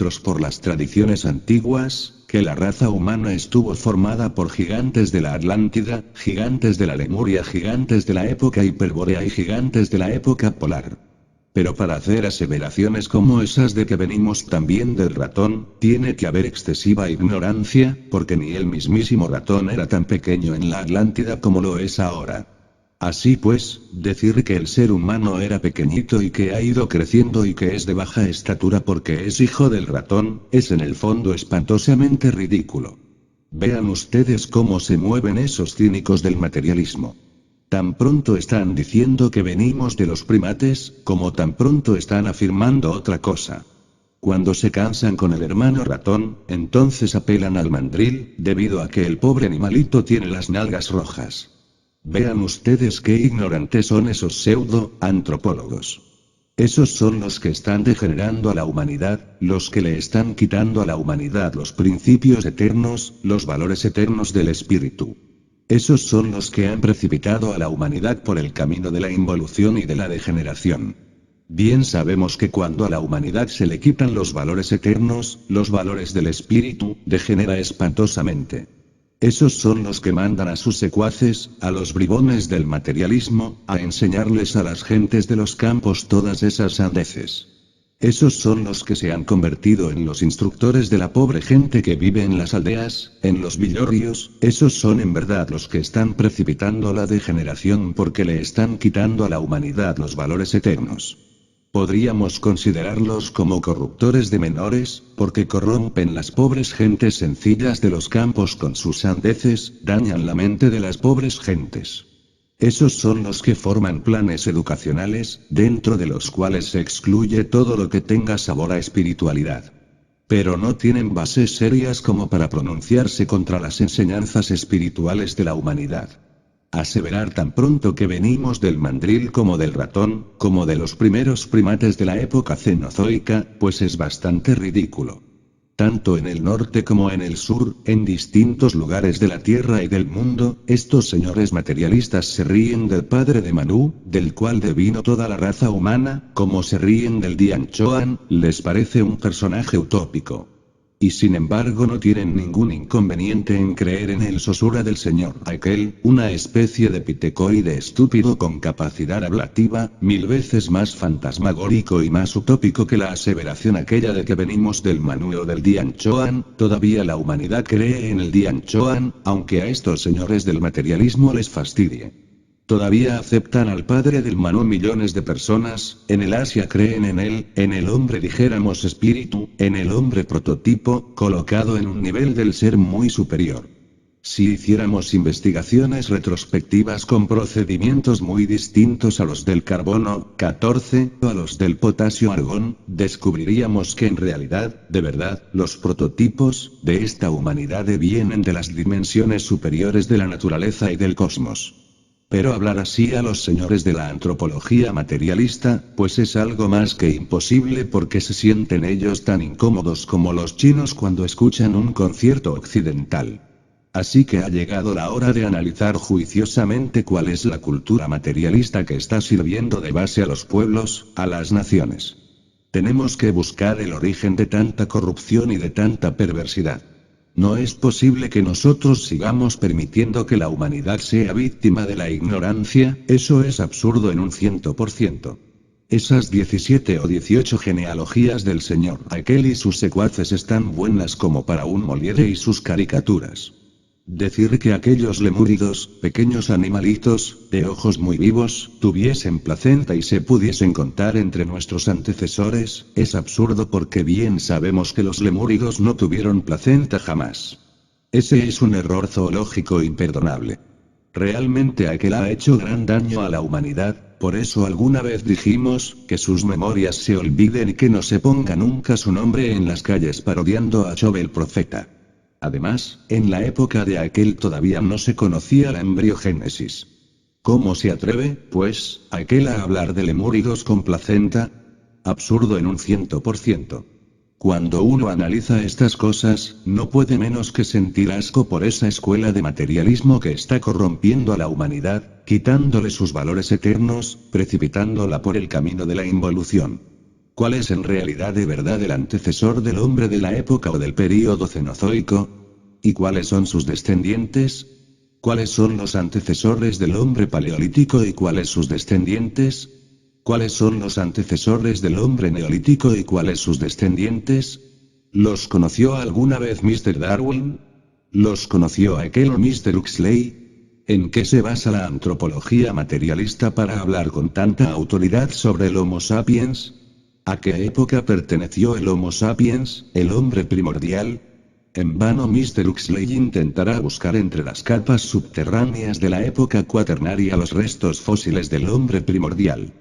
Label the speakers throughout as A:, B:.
A: registros por las tradiciones antiguas, que la raza humana estuvo formada por gigantes de la Atlántida, gigantes de la Lemuria, gigantes de la época hiperbórea y gigantes de la época polar. Pero para hacer aseveraciones como esas de que venimos también del ratón, tiene que haber excesiva ignorancia, porque ni el mismísimo ratón era tan pequeño en la Atlántida como lo es ahora. Así pues, decir que el ser humano era pequeñito y que ha ido creciendo y que es de baja estatura porque es hijo del ratón, es en el fondo espantosamente ridículo. Vean ustedes cómo se mueven esos cínicos del materialismo. Tan pronto están diciendo que venimos de los primates, como tan pronto están afirmando otra cosa. Cuando se cansan con el hermano ratón, entonces apelan al mandril, debido a que el pobre animalito tiene las nalgas rojas. Vean ustedes qué ignorantes son esos pseudo-antropólogos. Esos son los que están degenerando a la humanidad, los que le están quitando a la humanidad los principios eternos, los valores eternos del espíritu. Esos son los que han precipitado a la humanidad por el camino de la involución y de la degeneración. Bien sabemos que cuando a la humanidad se le quitan los valores eternos, los valores del espíritu, degenera espantosamente. Esos son los que mandan a sus secuaces, a los bribones del materialismo, a enseñarles a las gentes de los campos todas esas sandeces. Esos son los que se han convertido en los instructores de la pobre gente que vive en las aldeas, en los villorrios, esos son en verdad los que están precipitando la degeneración porque le están quitando a la humanidad los valores eternos. Podríamos considerarlos como corruptores de menores, porque corrompen las pobres gentes sencillas de los campos con sus sandeces, dañan la mente de las pobres gentes. Esos son los que forman planes educacionales, dentro de los cuales se excluye todo lo que tenga sabor a espiritualidad. Pero no tienen bases serias como para pronunciarse contra las enseñanzas espirituales de la humanidad. Aseverar tan pronto que venimos del mandril como del ratón, como de los primeros primates de la época cenozoica, pues es bastante ridículo. Tanto en el norte como en el sur, en distintos lugares de la tierra y del mundo, estos señores materialistas se ríen del padre de Manú, del cual devino toda la raza humana, como se ríen del Dianchoan, les parece un personaje utópico. Y sin embargo no tienen ningún inconveniente en creer en el Sosura del señor aquel, una especie de pitecoide estúpido con capacidad ablativa, 1000 veces más fantasmagórico y más utópico que la aseveración aquella de que venimos del Manu o del Dianchoan. Todavía la humanidad cree en el Dianchoan, aunque a estos señores del materialismo les fastidie. Todavía aceptan al padre del Manu millones de personas, en el Asia creen en él, en el hombre dijéramos espíritu, en el hombre prototipo, colocado en un nivel del ser muy superior. Si hiciéramos investigaciones retrospectivas con procedimientos muy distintos a los del carbono 14 o a los del potasio argón, descubriríamos que en realidad, de verdad, los prototipos de esta humanidad vienen de las dimensiones superiores de la naturaleza y del cosmos. Pero hablar así a los señores de la antropología materialista, pues es algo más que imposible porque se sienten ellos tan incómodos como los chinos cuando escuchan un concierto occidental. Así que ha llegado la hora de analizar juiciosamente cuál es la cultura materialista que está sirviendo de base a los pueblos, a las naciones. Tenemos que buscar el origen de tanta corrupción y de tanta perversidad. No es posible que nosotros sigamos permitiendo que la humanidad sea víctima de la ignorancia, eso es absurdo en un 100%. Esas 17 o 18 genealogías del señor aquel y sus secuaces están buenas como para un Molière y sus caricaturas. Decir que aquellos lemúridos, pequeños animalitos, de ojos muy vivos, tuviesen placenta y se pudiesen contar entre nuestros antecesores, es absurdo porque bien sabemos que los lemúridos no tuvieron placenta jamás. Ese es un error zoológico imperdonable. Realmente aquel ha hecho gran daño a la humanidad, por eso alguna vez dijimos, que sus memorias se olviden y que no se ponga nunca su nombre en las calles parodiando a Job el profeta. Además, en la época de aquel todavía no se conocía la embriogénesis. ¿Cómo se atreve, pues, aquel a hablar de lemúridos con placenta? Absurdo en un 100%. Cuando uno analiza estas cosas, no puede menos que sentir asco por esa escuela de materialismo que está corrompiendo a la humanidad, quitándole sus valores eternos, precipitándola por el camino de la involución. ¿Cuál es en realidad de verdad el antecesor del hombre de la época o del período cenozoico? ¿Y cuáles son sus descendientes? ¿Cuáles son los antecesores del hombre paleolítico y cuáles sus descendientes? ¿Cuáles son los antecesores del hombre neolítico y cuáles sus descendientes? ¿Los conoció alguna vez Mr. Darwin? ¿Los conoció aquel o Mr. Huxley? ¿En qué se basa la antropología materialista para hablar con tanta autoridad sobre el Homo sapiens? ¿A qué época perteneció el Homo sapiens, el hombre primordial? En vano Mr. Huxley intentará buscar entre las capas subterráneas de la época cuaternaria los restos fósiles del hombre primordial.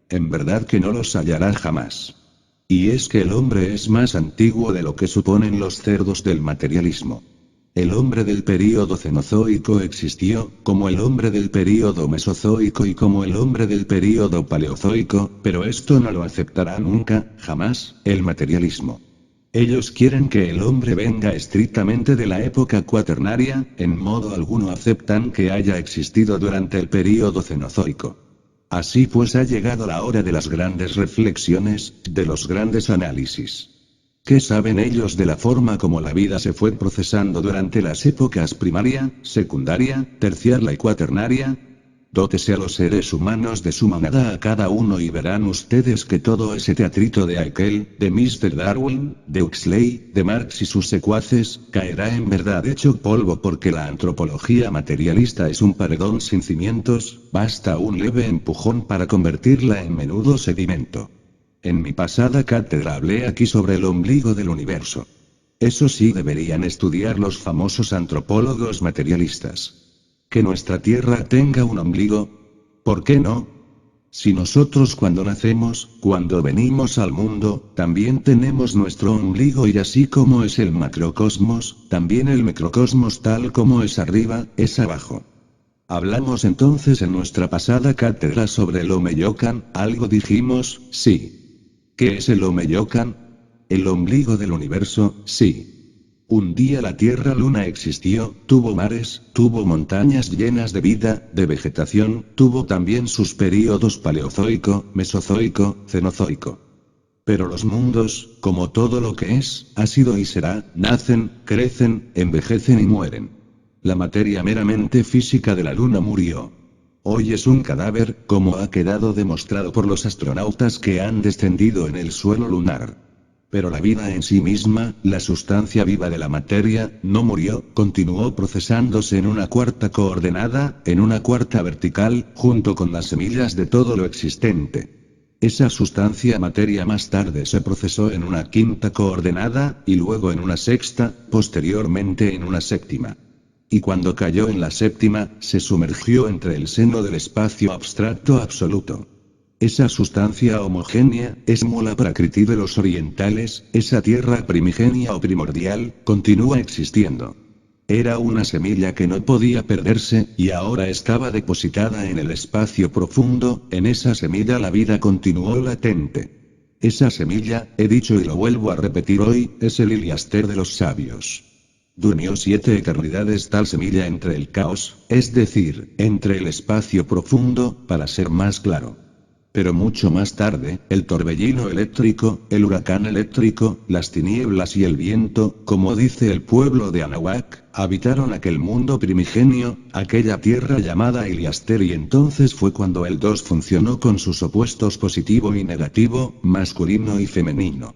A: En verdad que no los hallará jamás. Y es que el hombre es más antiguo de lo que suponen los cerdos del materialismo. El hombre del período cenozoico existió, como el hombre del período mesozoico y como el hombre del período paleozoico, pero esto no lo aceptará nunca, jamás, el materialismo. Ellos quieren que el hombre venga estrictamente de la época cuaternaria, en modo alguno aceptan que haya existido durante el período cenozoico. Así pues ha llegado la hora de las grandes reflexiones, de los grandes análisis. ¿Qué saben ellos de la forma como la vida se fue procesando durante las épocas primaria, secundaria, terciaria y cuaternaria? Dótese a los seres humanos de su manada a cada uno y verán ustedes que todo ese teatrito de aquel, de Mr. Darwin, de Huxley, de Marx y sus secuaces, caerá en verdad hecho polvo porque la antropología materialista es un paredón sin cimientos, basta un leve empujón para convertirla en menudo sedimento. En mi pasada cátedra hablé aquí sobre el ombligo del universo. Eso sí deberían estudiar los famosos antropólogos materialistas. ¿Que nuestra Tierra tenga un ombligo? ¿Por qué no? Si nosotros cuando nacemos, cuando venimos al mundo, también tenemos nuestro ombligo y así como es el macrocosmos, también el microcosmos tal como es arriba, es abajo. Hablamos entonces en nuestra pasada cátedra sobre el Omeyocan, algo dijimos, sí. ¿Qué es el Omeyocan? El ombligo del universo, sí. Un día la Tierra-Luna existió, tuvo mares, tuvo montañas llenas de vida, de vegetación, tuvo también sus períodos paleozoico, mesozoico, cenozoico. Pero los mundos, como todo lo que es, ha sido y será, nacen, crecen, envejecen y mueren. La materia meramente física de la Luna murió. Hoy es un cadáver, como ha quedado demostrado por los astronautas que han descendido en el suelo lunar. Pero la vida en sí misma, la sustancia viva de la materia, no murió, continuó procesándose en una cuarta coordenada, en una cuarta vertical, junto con las semillas de todo lo existente. Esa sustancia materia más tarde se procesó en una quinta coordenada, y luego en una sexta, posteriormente en una séptima. Y cuando cayó en la séptima, se sumergió entre el seno del espacio abstracto absoluto. Esa sustancia homogénea, es Mula Prakriti de los orientales, esa tierra primigenia o primordial, continúa existiendo. Era una semilla que no podía perderse, y ahora estaba depositada en el espacio profundo, en esa semilla la vida continuó latente. Esa semilla, he dicho y lo vuelvo a repetir hoy, es el Iliaster de los sabios. Durmió 7 eternidades tal semilla entre el caos, es decir, entre el espacio profundo, para ser más claro. Pero mucho más tarde, el torbellino eléctrico, el huracán eléctrico, las tinieblas y el viento, como dice el pueblo de Anahuac, habitaron aquel mundo primigenio, aquella tierra llamada Iliaster y entonces fue cuando el dos funcionó con sus opuestos positivo y negativo, masculino y femenino.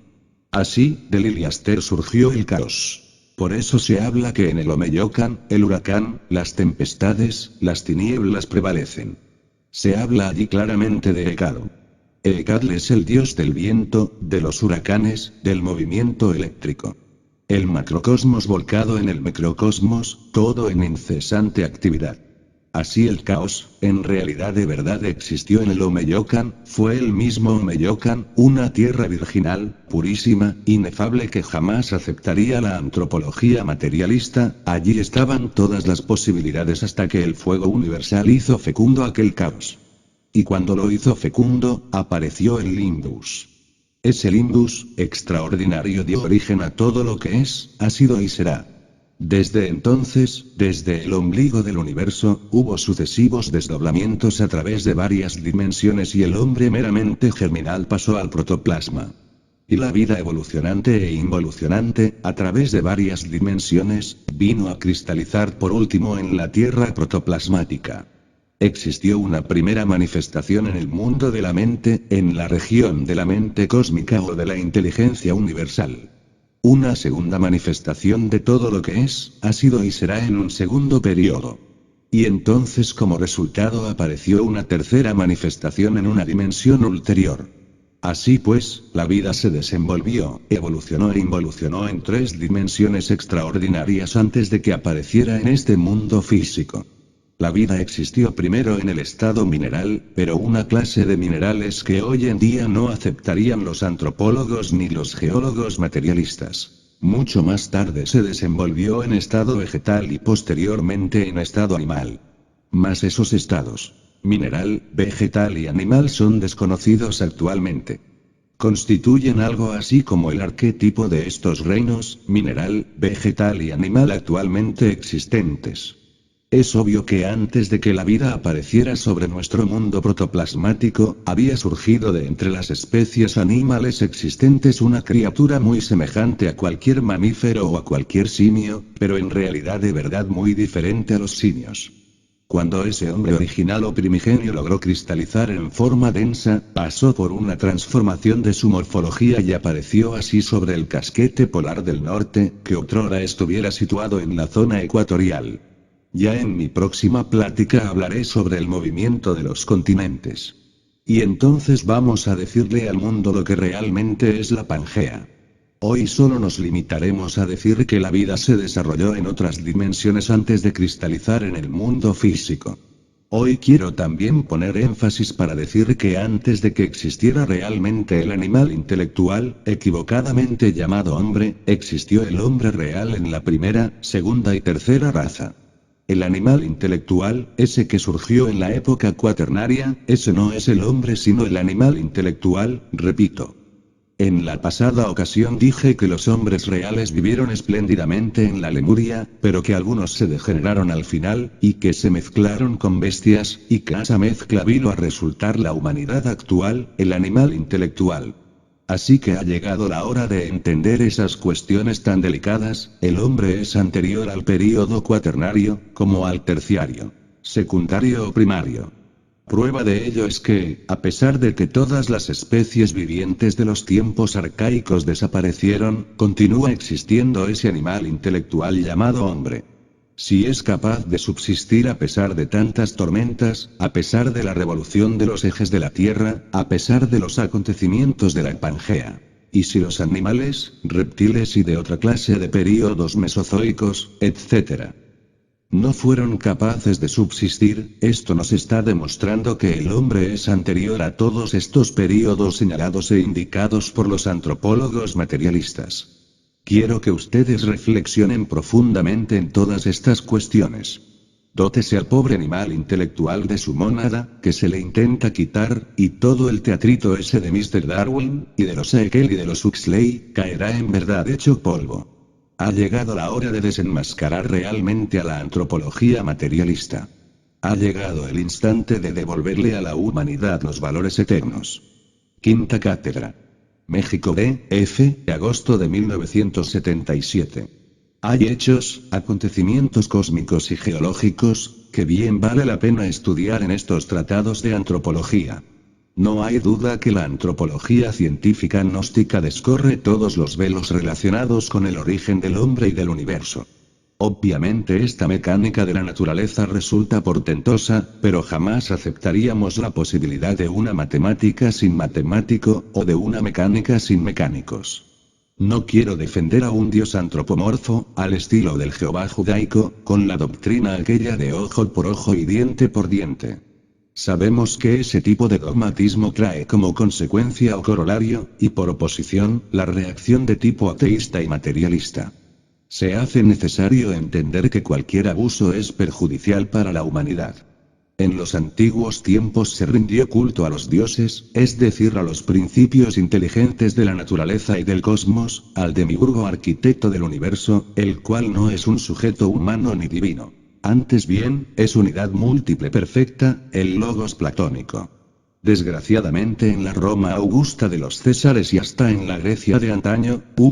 A: Así, del Iliaster surgió el caos. Por eso se habla que en el Omeyocan, el huracán, las tempestades, las tinieblas prevalecen. Se habla allí claramente de Hecatl. Hecatl es el dios del viento, de los huracanes, del movimiento eléctrico. El macrocosmos volcado en el microcosmos, todo en incesante actividad. Así el caos, en realidad de verdad existió en el Omeyocan, fue el mismo Omeyocan, una tierra virginal, purísima, inefable que jamás aceptaría la antropología materialista, allí estaban todas las posibilidades hasta que el fuego universal hizo fecundo aquel caos. Y cuando lo hizo fecundo, apareció el Limbus. Ese Limbus, extraordinario dio origen a todo lo que es, ha sido y será. Desde entonces, desde el ombligo del universo, hubo sucesivos desdoblamientos a través de varias dimensiones y el hombre meramente germinal pasó al protoplasma. Y la vida evolucionante e involucionante, a través de varias dimensiones, vino a cristalizar por último en la Tierra protoplasmática. Existió una primera manifestación en el mundo de la mente, en la región de la mente cósmica o de la inteligencia universal. Una segunda manifestación de todo lo que es, ha sido y será en un segundo periodo. Y entonces como resultado apareció una tercera manifestación en una dimensión ulterior. Así pues, la vida se desenvolvió, evolucionó e involucionó en 3 dimensiones extraordinarias antes de que apareciera en este mundo físico. La vida existió primero en el estado mineral, pero una clase de minerales que hoy en día no aceptarían los antropólogos ni los geólogos materialistas. Mucho más tarde se desenvolvió en estado vegetal y posteriormente en estado animal. Mas esos estados, mineral, vegetal y animal, son desconocidos actualmente. Constituyen algo así como el arquetipo de estos reinos, mineral, vegetal y animal actualmente existentes. Es obvio que antes de que la vida apareciera sobre nuestro mundo protoplasmático, había surgido de entre las especies animales existentes una criatura muy semejante a cualquier mamífero o a cualquier simio, pero en realidad de verdad muy diferente a los simios. Cuando ese hombre original o primigenio logró cristalizar en forma densa, pasó por una transformación de su morfología y apareció así sobre el casquete polar del norte, que otrora estuviera situado en la zona ecuatorial. Ya en mi próxima plática hablaré sobre el movimiento de los continentes. Y entonces vamos a decirle al mundo lo que realmente es la Pangea. Hoy solo nos limitaremos a decir que la vida se desarrolló en otras dimensiones antes de cristalizar en el mundo físico. Hoy quiero también poner énfasis para decir que antes de que existiera realmente el animal intelectual, equivocadamente llamado hombre, existió el hombre real en la primera, segunda y tercera raza. El animal intelectual, ese que surgió en la época cuaternaria, ese no es el hombre sino el animal intelectual, repito. En la pasada ocasión dije que los hombres reales vivieron espléndidamente en la Lemuria, pero que algunos se degeneraron al final, y que se mezclaron con bestias, y que esa mezcla vino a resultar la humanidad actual, el animal intelectual. Así que ha llegado la hora de entender esas cuestiones tan delicadas. El hombre es anterior al período cuaternario, como al terciario, secundario o primario. Prueba de ello es que, a pesar de que todas las especies vivientes de los tiempos arcaicos desaparecieron, continúa existiendo ese animal intelectual llamado hombre. Si es capaz de subsistir a pesar de tantas tormentas, a pesar de la revolución de los ejes de la Tierra, a pesar de los acontecimientos de la Pangea. Y si los animales, reptiles y de otra clase de períodos mesozoicos, etc., no fueron capaces de subsistir, esto nos está demostrando que el hombre es anterior a todos estos períodos señalados e indicados por los antropólogos materialistas. Quiero que ustedes reflexionen profundamente en todas estas cuestiones. Dótese al pobre animal intelectual de su mónada, que se le intenta quitar, y todo el teatrito ese de Mr. Darwin, y de los Haeckel y de los Huxley, caerá en verdad hecho polvo. Ha llegado la hora de desenmascarar realmente a la antropología materialista. Ha llegado el instante de devolverle a la humanidad los valores eternos. Quinta Cátedra. México D.F., agosto de 1977. Hay hechos, acontecimientos cósmicos y geológicos, que bien vale la pena estudiar en estos tratados de antropología. No hay duda que la antropología científica gnóstica descorre todos los velos relacionados con el origen del hombre y del universo. Obviamente esta mecánica de la naturaleza resulta portentosa, pero jamás aceptaríamos la posibilidad de una matemática sin matemático, o de una mecánica sin mecánicos. No quiero defender a un dios antropomorfo, al estilo del Jehová judaico, con la doctrina aquella de ojo por ojo y diente por diente. Sabemos que ese tipo de dogmatismo trae como consecuencia o corolario, y por oposición, la reacción de tipo ateísta y materialista. Se hace necesario entender que cualquier abuso es perjudicial para la humanidad. En los antiguos tiempos se rindió culto a los dioses, es decir, a los principios inteligentes de la naturaleza y del cosmos, al demiurgo arquitecto del universo, el cual no es un sujeto humano ni divino. Antes bien, es unidad múltiple perfecta, el logos platónico. Desgraciadamente en la Roma augusta de los Césares y hasta en la Grecia de antaño, hubo